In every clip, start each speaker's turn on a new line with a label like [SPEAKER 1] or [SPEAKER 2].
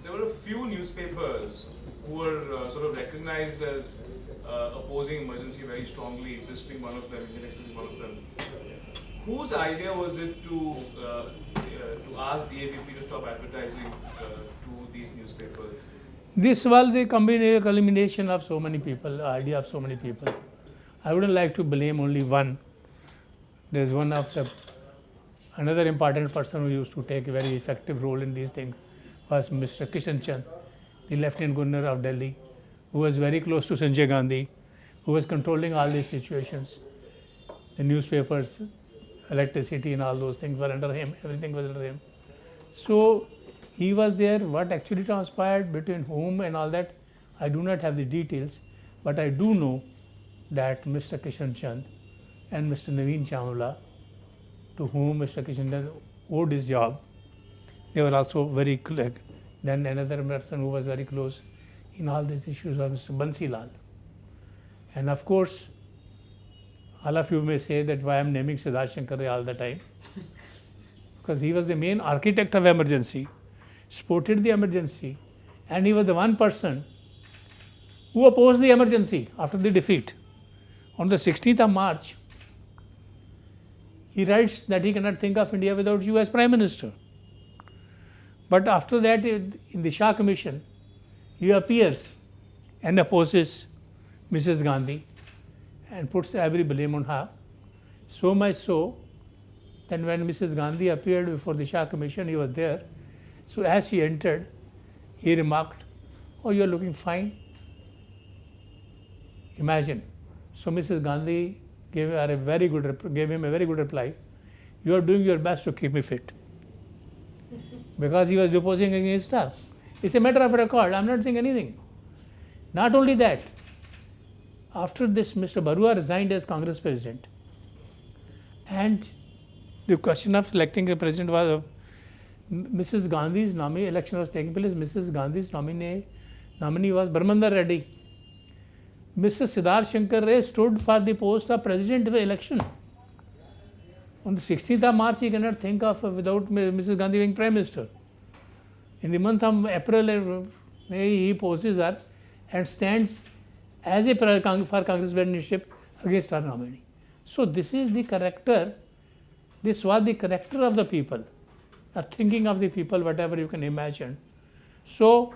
[SPEAKER 1] there were a few newspapers who were sort of recognized as opposing emergency very strongly, this being one of them, Indian being one of them. Whose idea was it to ask DAVP to stop advertising to these newspapers?
[SPEAKER 2] This was the culmination of so many people, idea of so many people. I wouldn't like to blame only one. There's one of the another important person who used to take a very effective role in these things was Mr. Kishan Chand, the Lieutenant Governor of Delhi, who was very close to Sanjay Gandhi, who was controlling all these situations. The newspapers, electricity and all those things were under him, everything was under him. So he was there. What actually transpired between whom and all that, I do not have the details, but I do know that Mr. Kishan Chand and Mr. Naveen Chamula, to whom Mr. Kishan Chand owed his job, they were also very close. Then another person who was very close in all these issues was Mr. Bansi Lal. And of course, all of you may say that why I am naming Siddhartha Shankar Ray all the time, because he was the main architect of emergency, supported the emergency, and he was the one person who opposed the emergency after the defeat. On the 16th of March, he writes that he cannot think of India without you as Prime Minister. But after that, in the Shah Commission, he appears and opposes Mrs. Gandhi and puts every blame on her. So much so that when Mrs. Gandhi appeared before the Shah Commission, he was there. So as she entered, he remarked, "Oh, you are looking fine." Imagine. So Mrs. Gandhi gave him a very good reply. "You are doing your best to keep me fit." Because he was deposing against her. It's a matter of record. I'm not saying anything. Not only that, after this, Mr. Barua resigned as Congress president. And the question of selecting a president was Mrs. Gandhi's nominee. Election was taking place. Mrs. Gandhi's nominee was Brahmandar Reddy. Mr. Siddhartha Shankar Ray stood for the post of president of the election. On the 16th of March, he cannot think of without Mrs. Gandhi being Prime Minister. In the month of April, he poses her and stands as a for Congress presidency against her nominee. So this is the character. This was the character of the people, or thinking of the people, whatever you can imagine. So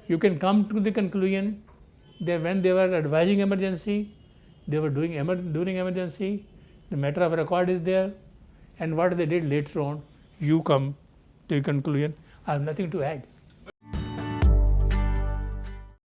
[SPEAKER 2] you can come to the conclusion that when they were advising emergency, they were doing during emergency. The matter of record is there, and what they did later on, you come to a conclusion. I have nothing to add.